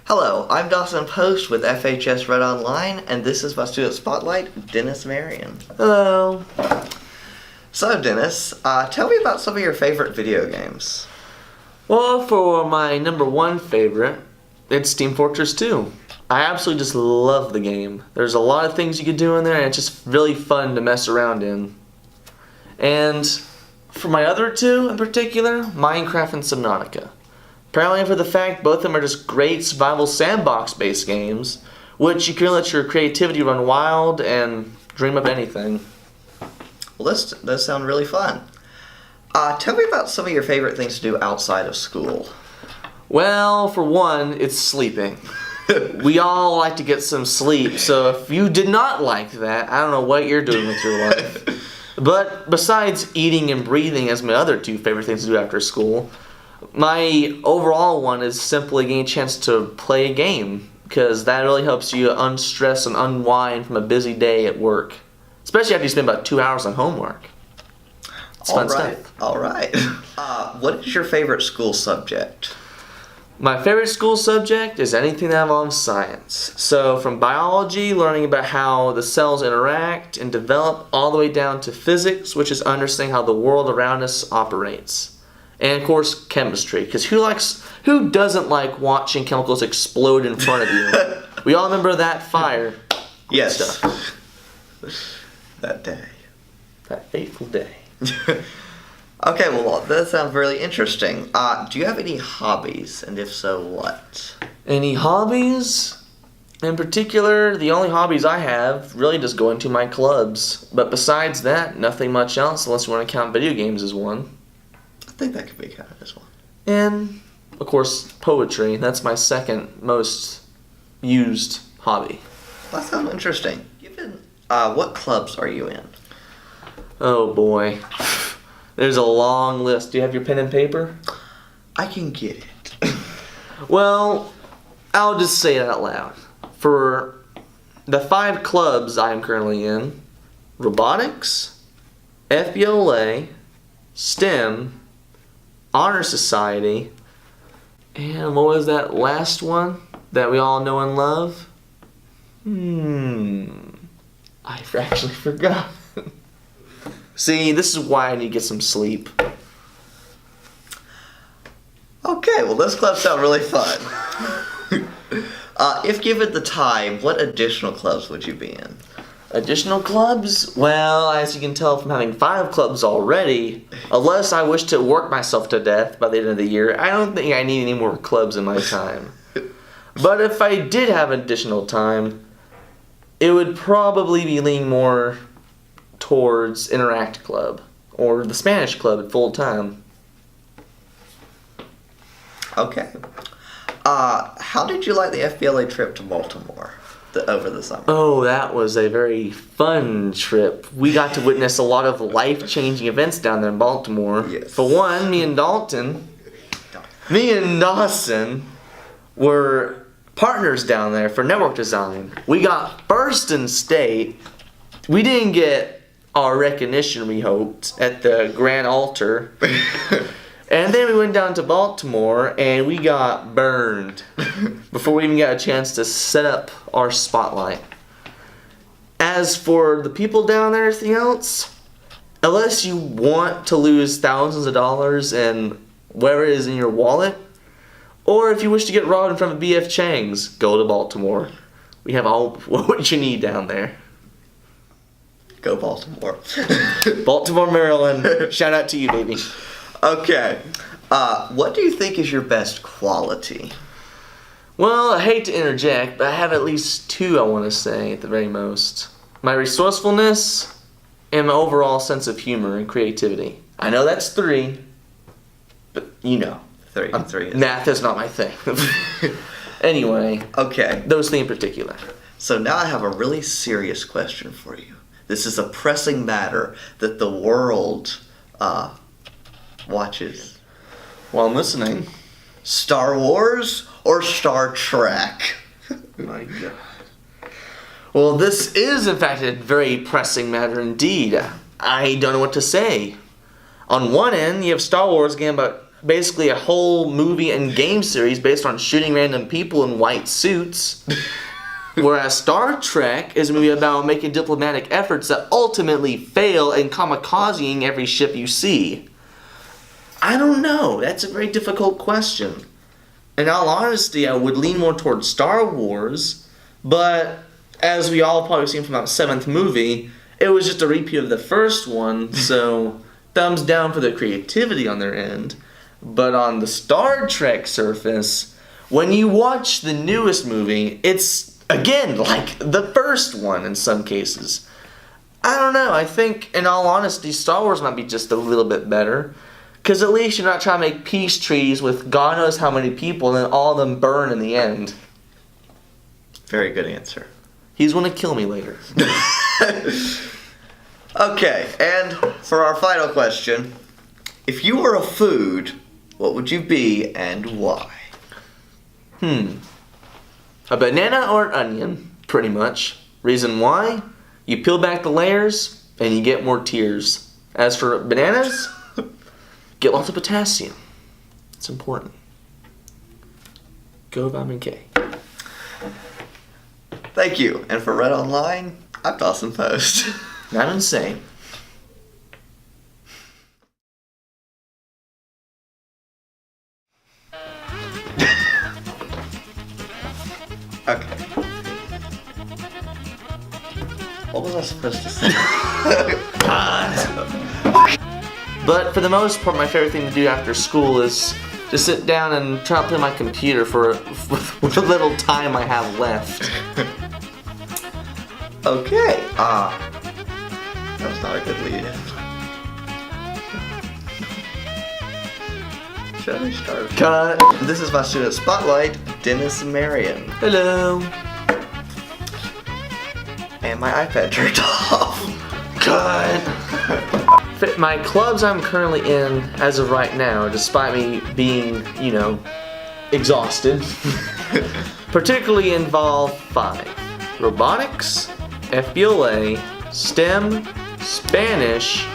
Hello, I'm Dawson Post with FHS Red Online, and this is my student spotlight, Dennis Marion. Hello. So, Dennis, tell me about some of your favorite video games. Well, for my number one favorite, it's Team Fortress 2. I absolutely just love the game. There's a lot of things you can do in there, and it's just really fun to mess around in. And for my other two in particular, Minecraft and Subnautica. Apparently for the fact both of them are just great survival sandbox-based games, which you can let your creativity run wild and dream up anything. Well, this does sound really fun. Tell me about some of your favorite things to do outside of school. Well, for one, it's sleeping. We all like to get some sleep, so if you did not like that, I don't know what you're doing with your life. But besides eating and breathing as my other two favorite things to do after school, my overall one is simply getting a chance to play a game, because that really helps you unstress and unwind from a busy day at work, especially after you spend about 2 hours on homework. It's fun stuff. All right. What is your favorite school subject? My favorite school subject is anything that involves science. So from biology, learning about how the cells interact and develop, all the way down to physics, which is understanding how the world around us operates. And of course, chemistry, because who doesn't like watching chemicals explode in front of you? We all remember that fire. Yes. Stuff. That day. That fateful day. Okay, well, that sounds really interesting. Do you have any hobbies, and if so, what? Any hobbies? In particular, the only hobbies I have really just going to my clubs. But besides that, nothing much else, unless you want to count video games as one. I think that could be counted as one. And, of course, poetry. That's my second most used hobby. That sounds interesting. What clubs are you in? Oh boy. There's a long list. Do you have your pen and paper? I can get it. Well, I'll just say it out loud. For the 5 clubs I'm currently in, robotics, FBLA, STEM, Honor Society, and what was that last one that we all know and love? I actually forgot. See, this is why I need to get some sleep. Okay, well, those clubs sound really fun. If given the time, what additional clubs would you be in? Additional clubs? Well, as you can tell from having 5 clubs already, unless I wish to work myself to death by the end of the year, I don't think I need any more clubs in my time. But if I did have additional time, it would probably be leaning more towards Interact Club or the Spanish Club at full time. Okay. How did you like the FBLA trip to Baltimore over the summer? Oh, that was a very fun trip. We got to witness a lot of life-changing events down there in Baltimore. Yes. For one, me and Dawson were partners down there for network design. We got first in state. We didn't get our recognition we hoped at the Grand Altar. And then we went down to Baltimore and we got burned before we even got a chance to set up our spotlight. As for the people down there, everything else, unless you want to lose thousands of dollars and whatever it is in your wallet, or if you wish to get robbed in front of B.F. Chang's, go to Baltimore. We have all what you need down there. Go Baltimore. Baltimore, Maryland. Shout out to you, baby. Okay. What do you think is your best quality? Well, I hate to interject, but I have at least 2 I want to say at the very most. My resourcefulness and my overall sense of humor and creativity. I know that's 3, but you know. 3 is Math is not my thing. Anyway. Okay. Those 3 in particular. So now I have a really serious question for you. This is a pressing matter that the world watches. Well, I'm listening. Star Wars or Star Trek? My God. Well, this is, in fact, a very pressing matter indeed. I don't know what to say. On one end, you have Star Wars getting about basically a whole movie and game series based on shooting random people in white suits. Whereas Star Trek is a movie about making diplomatic efforts that ultimately fail and kamikazing every ship you see. I don't know. That's a very difficult question. In all honesty, I would lean more towards Star Wars, but as we all probably seen from that 7th movie, it was just a repeat of the first one, so thumbs down for the creativity on their end. But on the Star Trek surface, when you watch the newest movie, it's, again, like the first one in some cases. I don't know, I think, in all honesty, Star Wars might be just a little bit better. Because at least you're not trying to make peace treaties with God knows how many people and then all of them burn in the end. Very good answer. He's going to kill me later. Okay, and for our final question, if you were a food, what would you be and why? A banana or an onion, pretty much. Reason why? You peel back the layers and you get more tears. As for bananas, get lots of potassium. It's important. Go vitamin K. Thank you. And for Red Online, I'm Dawson Post. I'm insane. Okay. What was I supposed to say? But for the most part, my favorite thing to do after school is to sit down and try to play my computer for the little time I have left. Okay. That was not a good lead-in. Should we start? Cut. This is my student spotlight, Dennis and Marion. Hello. And my iPad turned off. Cut. My clubs I'm currently in as of right now, despite me being, exhausted, particularly involve 5. Robotics, FBLA, STEM, Spanish,